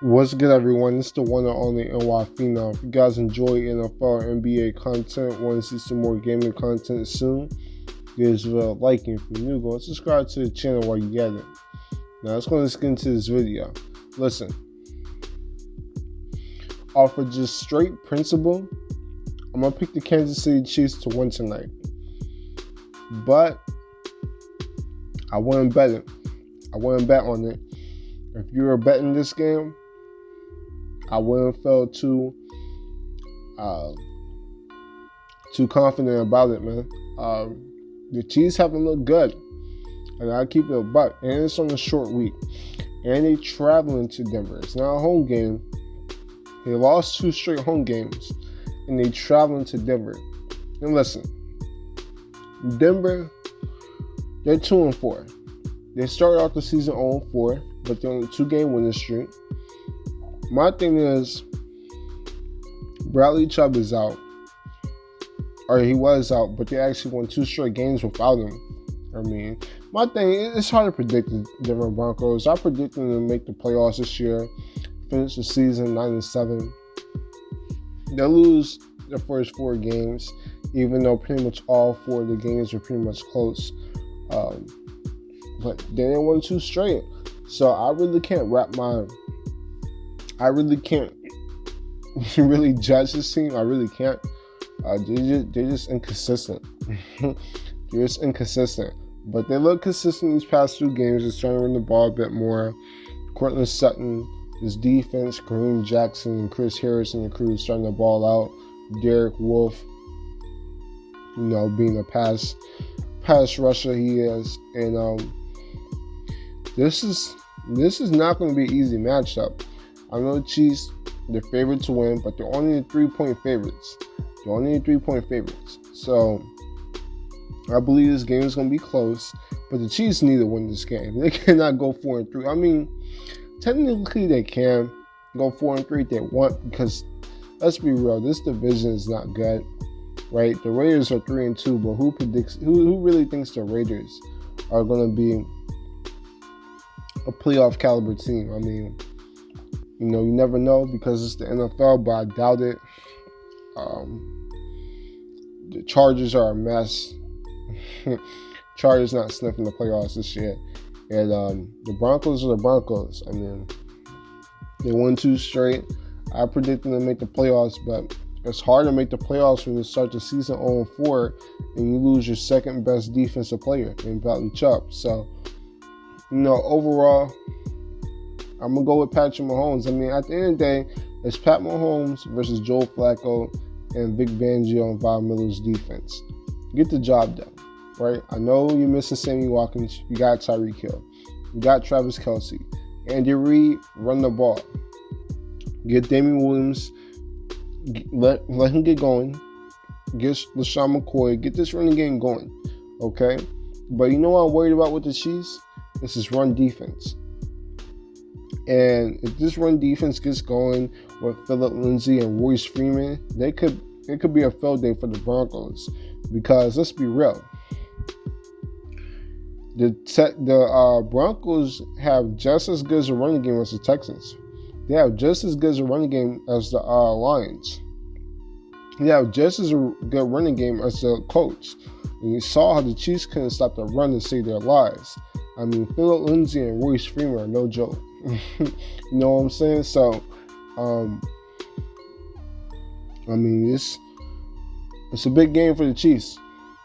What's good, everyone? It's the one and only NY Phenom. If you guys enjoy NFL and NBA content, want to see some more gaming content soon, give a like. If you're new, go and subscribe to the channel while you get it. Now, let's go and get into this video. Listen, off of just straight principle, I'm going to pick the Kansas City Chiefs to win tonight. But I wouldn't bet it. I wouldn't bet on it. If you were betting this game, I wouldn't feel too confident about it, man. The Chiefs haven't looked good, and I keep it a buck. And it's on a short week, and they traveling to Denver. It's not a home game. They lost 2 straight home games, and they traveling to Denver. And listen, Denver, they're 2-4. They started off the season 0-4, but they're on a 2-game winning streak. My thing is, Bradley Chubb is out. Or he was out, but they actually won 2 straight games without him. I mean, my thing, it's hard to predict the Denver Broncos. I predict them to make the playoffs this year, finish the season 9-7. They'll lose their first 4 games, even though pretty much all 4 of the games are pretty much close. But they didn't win 2 straight. So I really can't really judge this team. I really can't. They're just inconsistent. They're just inconsistent. But they look consistent these past 2 games. They're starting to run the ball a bit more. Cortland Sutton, his defense, Kareem Jackson, and Chris Harris and the crew starting the ball out. Derek Wolfe, being a pass rusher he is. And this is not going to be an easy matchup. I know the Chiefs, they're favored to win, but they're only the 3-point favorites. So I believe this game is going to be close, but the Chiefs need to win this game. They cannot go 4-3. I mean, technically they can go 4-3 if they want, because let's be real, this division is not good, right? The Raiders are 3-2, but who really thinks the Raiders are going to be a playoff caliber team? I mean, you never know because it's the NFL, but I doubt it. The Chargers are a mess. Chargers not sniffing the playoffs this year. And the Broncos are the Broncos. I mean, they won 2 straight. I predict them to make the playoffs, but it's hard to make the playoffs when you start the season 0-4 and you lose your second best defensive player in Bradley Chubb. So, overall, I'm going to go with Patrick Mahomes. I mean, at the end of the day, it's Pat Mahomes versus Joe Flacco and Vic Fangio and Von Miller's defense. Get the job done, right? I know you're missing Sammy Watkins. You got Tyreek Hill. You got Travis Kelce. Andy Reid, run the ball. Get Damian Williams. Let him get going. Get LaShawn McCoy. Get this running game going, okay? But you know what I'm worried about with the Chiefs? This is run defense. And if this run defense gets going with Phillip Lindsay and Royce Freeman, it could be a field day for the Broncos. Because let's be real, the Broncos have just as good as a running game as the Texans. They have just as good as a running game as the Lions. They have just as a good running game as the Colts. And you saw how the Chiefs couldn't stop the run to save their lives. I mean, Phillip Lindsay and Royce Freeman are no joke. You know what I'm saying? So, I mean, it's a big game for the Chiefs.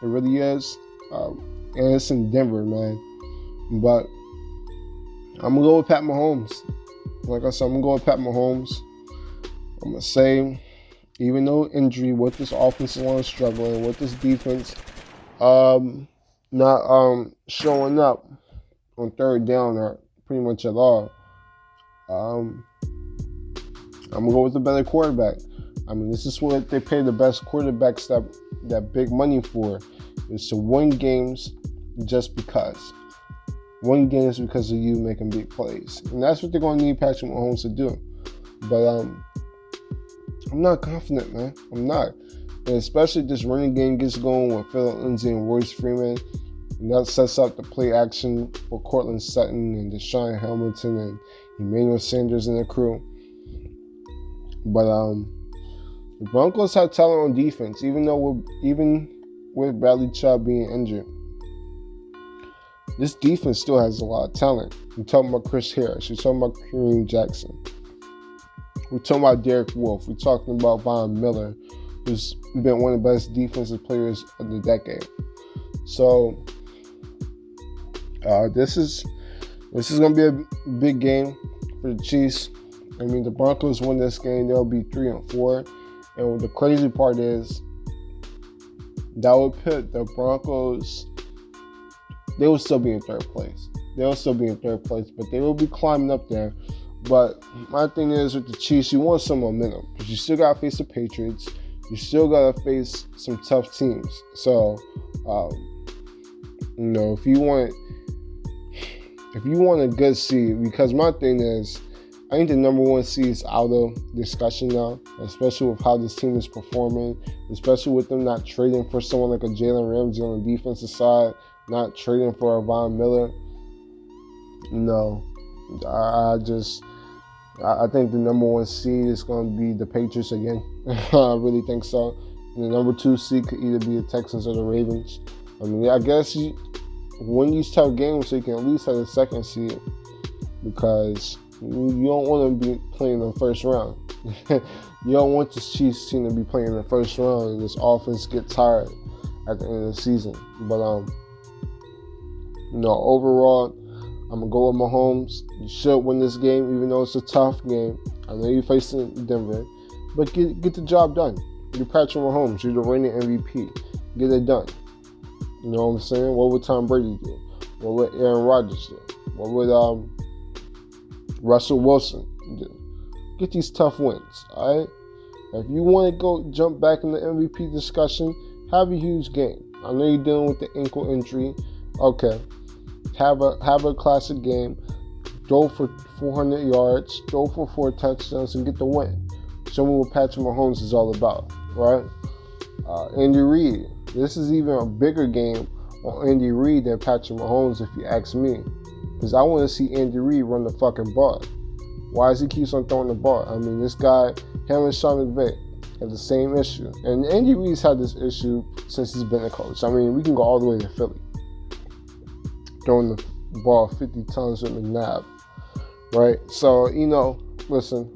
It really is. And it's in Denver, man. But I'm going to go with Pat Mahomes. Like I said, I'm going to go with Pat Mahomes. I'm going to say, even though injury, with this offensive line struggling, with this defense not showing up on 3rd down or pretty much at all, I'm going to go with the better quarterback. I mean, this is what they pay the best quarterbacks that big money for, is to win games just because. Win games because of you making big plays. And that's what they're going to need Patrick Mahomes to do. But I'm not confident, man. I'm not. And especially if this running game gets going with Phillip Lindsay and Royce Freeman. And that sets up the play action for Cortland Sutton and Deshaun Hamilton and Emmanuel Sanders and the crew. But the Broncos have talent on defense, even with Bradley Chubb being injured. This defense still has a lot of talent. We're talking about Chris Harris. We're talking about Kareem Jackson. We're talking about Derek Wolfe. We're talking about Von Miller, who's been one of the best defensive players of the decade. So this is going to be a big game for the Chiefs. I mean, the Broncos win this game, they'll be 3-4. And the crazy part is that would put the Broncos, they will still be in third place. But they will be climbing up there. But my thing is with the Chiefs, you want some momentum because you still got to face the Patriots. You still got to face some tough teams. So, if you want a good seed, because my thing is, I think the number one seed is out of discussion now, especially with how this team is performing, especially with them not trading for someone like a Jalen Ramsey on the defensive side, not trading for a Von Miller. No, I think the number one seed is going to be the Patriots again. I really think so. And the number 2 seed could either be the Texans or the Ravens. I mean, I guess you win these tough games so you can at least have the second seed, because you don't want to be playing in the first round. You don't want this Chiefs team to be playing in the first round and this offense get tired at the end of the season. But overall, I'm going to go with Mahomes. You should win this game, even though it's a tough game. I know you're facing Denver, but get the job done. You're Patrick Mahomes. You're the reigning MVP. Get it done. You know what I'm saying? What would Tom Brady do? What would Aaron Rodgers do? What would Russell Wilson do? Get these tough wins, all right? If you want to go jump back in the MVP discussion, have a huge game. I know you're dealing with the ankle injury. Okay. Have a classic game. Throw for 400 yards. Throw for 4 touchdowns and get the win. Show me what Patrick Mahomes is all about, right? Andy Reid. This is even a bigger game on Andy Reid than Patrick Mahomes, if you ask me. Because I want to see Andy Reid run the fucking ball. Why does he keep on throwing the ball? I mean, this guy, him and Sean McVay, have the same issue. And Andy Reid's had this issue since he's been a coach. I mean, we can go all the way to Philly. Throwing the ball 50 times with McNabb. Right? So, listen.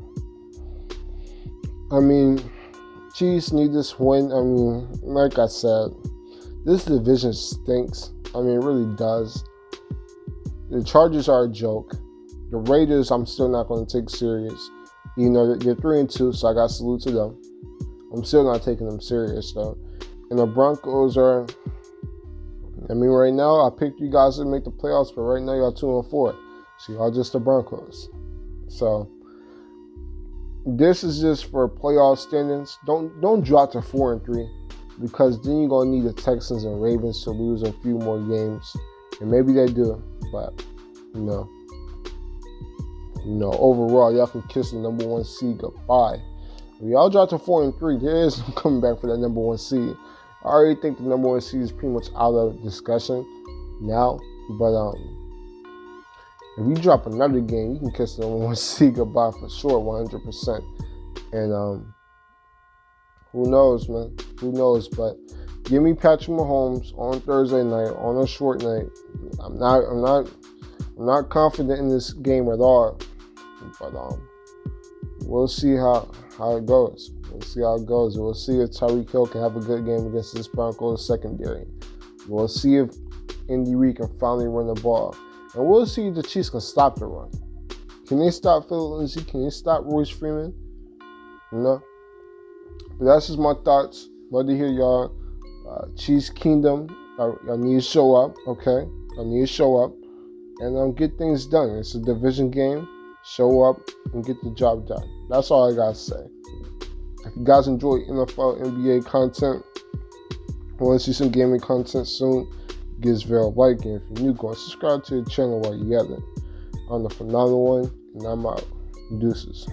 I mean, Chiefs need this win. I mean, like I said, this division stinks. I mean, it really does. The Chargers are a joke. The Raiders, I'm still not going to take serious. They're 3-2, so I got to salute to them. I'm still not taking them serious, though. And the Broncos are, right now, I picked you guys to make the playoffs, but right now, y'all 2-4. So y'all just the Broncos. So, this is just for playoff standings. Don't drop to 4-3, because then you're going to need the Texans and Ravens to lose a few more games. And maybe they do, but overall, y'all can kiss the number 1 seed goodbye. If y'all drop to 4-3, there is no coming back for that number 1 seed. I already think the number 1 seed is pretty much out of discussion now, but if you drop another game, you can kiss the number 1 seed goodbye for sure, 100%. And who knows, man? Who knows? But give me Patrick Mahomes on Thursday night, on a short night. I'm not confident in this game at all. But we'll see how it goes. We'll see how it goes. We'll see if Tyreek Hill can have a good game against this Broncos secondary. We'll see if Andy Reid can finally run the ball. And we'll see if the Chiefs can stop the run. Can they stop Phil Lindsay? Can they stop Royce Freeman? No. But that's just my thoughts. Love to hear y'all. Chiefs Kingdom. I need to show up, okay? I need to show up and get things done. It's a division game. Show up and get the job done. That's all I gotta say. If you guys enjoy NFL, NBA content, want to see some gaming content soon, give this video a like, and if you're new, go and subscribe to the channel while you're at it. I'm the phenomenal one, and I'm out. Deuces.